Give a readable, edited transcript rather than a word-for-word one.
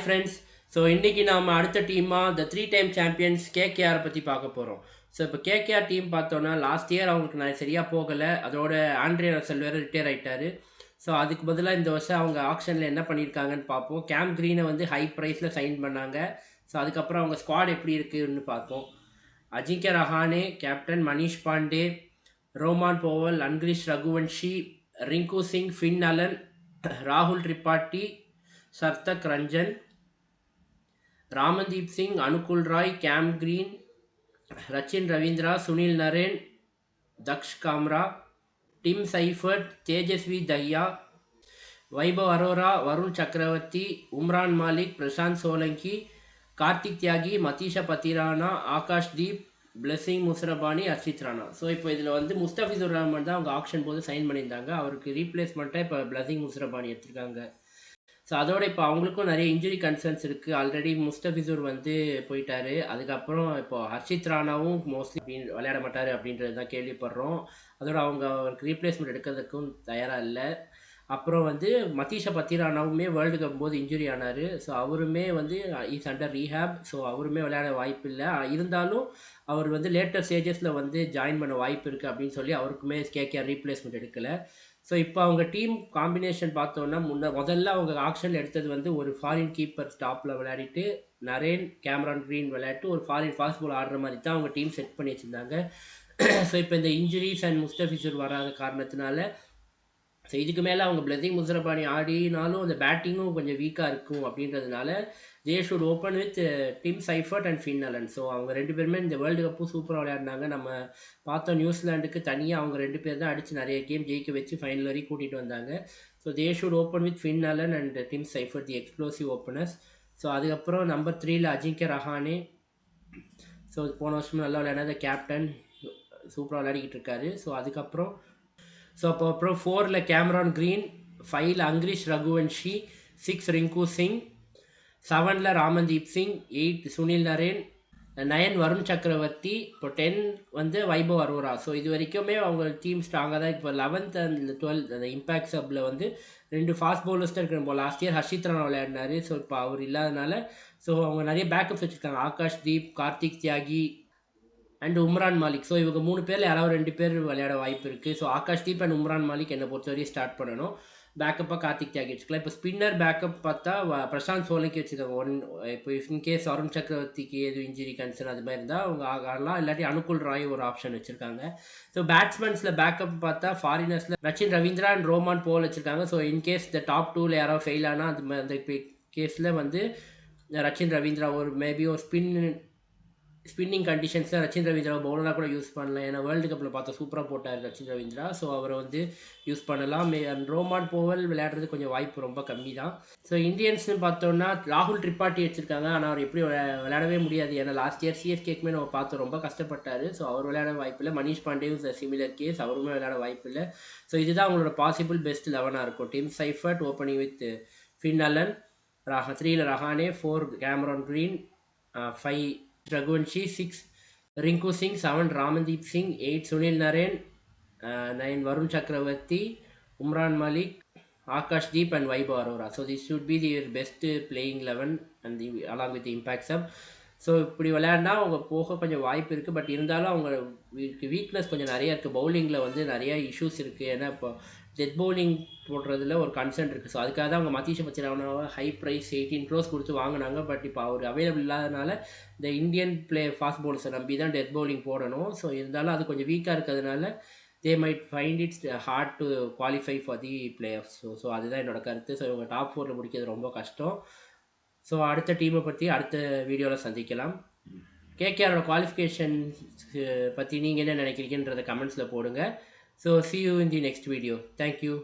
Friends. So இன்றைக்கி நாம் அடுத்த டீமாக த 3 டைம் சாம்பியன்ஸ் கேகேஆரை பற்றி பார்க்க போகிறோம். ஸோ இப்போ கேகேஆர் டீம் பார்த்தோன்னா லாஸ்ட் இயர் அவங்களுக்கு நான் சரியாக போகலை. அதோட ஆண்ட்ரே ரசல் வேறு ரிட்டையர் ஆகிட்டார். ஸோ அதுக்கு பதிலாக இந்த வருஷம் அவங்க ஆக்ஷனில் என்ன பண்ணியிருக்காங்கன்னு பார்ப்போம். கேம் க்ரீனை வந்து ஹை ப்ரைஸில் சைன் பண்ணாங்க. ஸோ அதுக்கப்புறம் அவங்க ஸ்குவாட் எப்படி இருக்குன்னு பார்ப்போம். Ajinkya Rahane captain, Manish Pandey, Rovman Powell, Angkrish Raghuvanshi, Rinku Singh, Finn Allen, ராகுல் Tripathi, Sarthak Ranjan, Ramandeep Singh, Anukul Roy, Cam Green, Rachin Ravindra, Sunil Narine, Daksh Kamra, Tim Seifert, Tejasvi Dahiya, Vaibhav Arora, Varun Chakravarthy, Umran Malik, Prashant Solanki, Kartik Tyagi, Matheesha Pathirana, Akash Deep, Blessing Muzarabani, Harshit Rana. So இப்போ இதில் வந்து முஸ்தபிசுர் ரஹ்மான் தான் அவங்க ஆக்ஷன் போது சைன் பண்ணியிருந்தாங்க. அவருக்கு ரீப்ளேஸ்மெண்ட்டாக இப்போ பிளஸிங் முசரபானி எடுத்திருக்காங்க. ஸோ அதோட இப்போ அவங்களுக்கும் நிறைய இன்ஜுரி கன்சர்ன்ஸ் இருக்குது. ஆல்ரெடி முஸ்தபிசுர் வந்து போயிட்டார். அதுக்கப்புறம் இப்போ ஹர்ஷித் ராணாவும் மோஸ்ட்லி விளையாட மாட்டார் அப்படின்றது தான் கேள்விப்படுறோம். அதோட அவங்க அவருக்கு ரீப்ளேஸ்மெண்ட் எடுக்கிறதுக்கும் தயாராக இல்லை. அப்புறம் வந்து மதீஷா பத்திரானாவுமே வேர்ல்டு கப் போது இன்ஜுரி ஆனார். ஸோ அவருமே வந்து இஸ் அண்டர் ரீஹேப். ஸோ அவருமே விளையாட வாய்ப்பு இல்லை. இருந்தாலும் அவர் வந்து லேட்டர் ஸ்டேஜஸில் வந்து ஜாயின் பண்ண வாய்ப்பு இருக்குது அப்படின்னு சொல்லி அவருக்குமே கேகேஆர் ரீப்ளேஸ்மெண்ட் எடுக்கலை. ஸோ இப்போ அவங்க டீம் காம்பினேஷன் பார்த்தோன்னா முதல்ல அவங்க ஆக்ஷனில் எடுத்தது வந்து ஒரு ஃபாரின் கீப்பர் ஸ்டாப்பில் விளையாடிட்டு நரேன், கேமரான் க்ரீன் விளையாட்டு ஒரு ஃபாரின் ஃபாஸ்ட் பால் ஆடுற மாதிரி தான் அவங்க டீம் செட் பண்ணி வச்சுருந்தாங்க. ஸோ இப்போ இந்த இன்ஜுரிஸ் அண்ட் முஸ்தபிசுர் வராத காரணத்தினால ஸோ இதுக்கு மேலே அவங்க பிளஸிங் முசரபானி ஆடினாலும் அந்த பேட்டிங்கும் கொஞ்சம் வீக்காக இருக்கும் அப்படின்றதுனால they should open with Tim Seifert and Finn Allen. So அவங்க ரெண்டு பேருமே இந்த வேர்ல்டு கப்பும் சூப்பராக விளையாடினாங்க. நம்ம பார்த்தோம் நியூசிலாண்டுக்கு தனியாக அவங்க ரெண்டு பேர் தான் அடித்து நிறைய கேம் ஜெயிக்க வச்சு ஃபைனல் வரைக்கும் கூட்டிகிட்டு வந்தாங்க. So they should open with Finn Allen and Tim Seifert, the explosive openers. So அதுக்கப்புறம் நம்பர் 3ல் அஜிங்கே ரஹானே. ஸோ போன வருஷம் நல்லா விளையாடாத கேப்டன், சூப்பராக விளையாடிக்கிட்டு இருக்காரு. ஸோ அதுக்கப்புறம் அப்புறம் 4ல் கேமரான் க்ரீன், 5ல் அங்கிரிஷ் ரகுவன்ஷி, 6 ரிங்கு சிங், 7ல் ராமன்தீப் சிங், 8 சுனில் நரேன், 9 வருண் சக்கரவர்த்தி, இப்போ 10 வந்து வைபவ் அரோரா. ஸோ இது வரைக்குமே அவங்க டீம் ஸ்ட்ராங்காக தான். இப்போ 11th அண்ட் 12th அந்த இம்பேக்ட் சப்பில் வந்து 2 ஃபாஸ்ட் பவுலர்ஸ் தான் இருக்கிற போல். லாஸ்ட் இயர் ஹர்ஷித் ராணா விளையாடினார். ஸோ இப்போ அவர் இல்லாதனால ஸோ அவங்க நிறைய பேக்கப்ஸ் வச்சுருக்காங்க. ஆகாஷ் தீப், கார்த்திக் தியாகி அண்ட் உம்ரான் மாலிக். ஸோ இவங்க 3 பேரில் யாராவது 2 பேர் விளையாட வாய்ப்பு இருக்குது. ஸோ ஆகாஷ் தீப் அண்ட் உம்ரான் மாலிக் என்னை பொறுத்தவரையும் ஸ்டார்ட் பண்ணணும். பேக்கப்பாக கார்த்திக் தியாகி வச்சுக்கலாம். இப்போ ஸ்பின்னர் பேக்கப் பார்த்தா பிரசாந்த் சோலங்கி வச்சுருக்காங்க. இப்போ இன்கேஸ் வருண் சக்கரவர்த்திக்கு எதுவும் இன்ஜுரி கன்சர்ன் அது மாதிரி இருந்தால் அவங்க ஆடலாம். இல்லாட்டி அனுகுல் ராய் ஒரு ஆப்ஷன் வச்சுருக்காங்க. ஸோ பேட்ஸ்மேன்ஸில் பேக்கப் பார்த்தா ஃபாரினர்ஸில் Rachin Ravindra and Rovman Powell வச்சுருக்காங்க. ஸோ இன்கேஸ் இந்த டாப் 2ல் யாராவது ஃபெயில் ஆனால் அந்த கேஸில் வந்து ரச்சின் ரவீந்திரா ஒரு மேபி ஒரு ஸ்பின்னிங் கண்டிஷன்ஸில் ரச்சின் ரவீந்திரா பவுலராக கூட யூஸ் பண்ணலாம். ஏன்னா வேர்ல்டு கப்பில் பார்த்தா சூப்பராக போட்டார் ரச்சின் ரவீந்திரா. ஸோ அவரை வந்து யூஸ் பண்ணலாம். ரோமான் போவல் விளையாடுறது கொஞ்சம் வாய்ப்பு ரொம்ப கம்மி தான். ஸோ இந்தியன்ஸ்னு பார்த்தோன்னா ராகுல் திரிபாட்டி வச்சுருக்காங்க. ஆனால் அவர் எப்படி விளையாடவே முடியாது. ஏன்னா லாஸ்ட் இயர் சிஎஸ்கேக்குமே நம்ம பார்த்தோம், ரொம்ப கஷ்டப்பட்டார். ஸோ அவர் விளையாட வாய்ப்பு இல்லை. மனிஷ் பாண்டேவும் சிமிலர் கேஸ், அவருமே விளையாட வாய்ப்பு இல்லை. ஸோ இதுதான் அவங்களோட பாசிபிள் பெஸ்ட் 11ஆக இருக்கும். Tim Seifert opening with Finn Allen, 3ல் Rahane, 4 Cameron Green, 5 Raghuvanshi, 6 Rinku Singh, 7 Ramandeep Singh, 8 Sunil Narine, 9 Varun Chakravarthy, Umran Malik, Akash Deep and Vaibhav Arora. So this should be the best playing 11 and along with impact sub. So இப்படி விளையாடினா அவங்க போக கொஞ்சம் வாய்ப்பு இருக்குது. பட் இருந்தாலும் அவங்க வீக்னஸ் கொஞ்சம் நிறையா இருக்குது. பவுலிங்கில் வந்து நிறையா இஷ்யூஸ் இருக்குது. ஏன்னா இப்போ டெத் பவுலிங் போடுறதுல ஒரு கன்சர்ன் இருக்குது. ஸோ அதுக்காக தான் அவங்க மதீஷா பத்திரானாவை ஹை ப்ரைஸ் 18 crores கொடுத்து வாங்கினாங்க. பட் இப்போ அவர் அவைலபிள் இல்லாதனால இந்த இந்தியன் ஃபாஸ்ட் பவுலர்ஸை நம்பி தான் டெத் பவுலிங் போடணும். ஸோ இருந்தாலும் அது கொஞ்சம் வீக்காக இருக்கிறதுனால they might find it's hard to qualify for the play of. So அதுதான் என்னோட கருத்து. ஸோ இவங்க டாப் 4ல் முடிக்கிறது ரொம்ப கஷ்டம். ஸோ அடுத்த டீமை பற்றி அடுத்த வீடியோவில் சந்திக்கலாம். கேகேஆரோட குவாலிஃபிகேஷன் பற்றி நீங்கள் என்ன நினைக்கிறீங்கன்றத கமெண்ட்ஸில் போடுங்க. So see you in the next video. Thank you.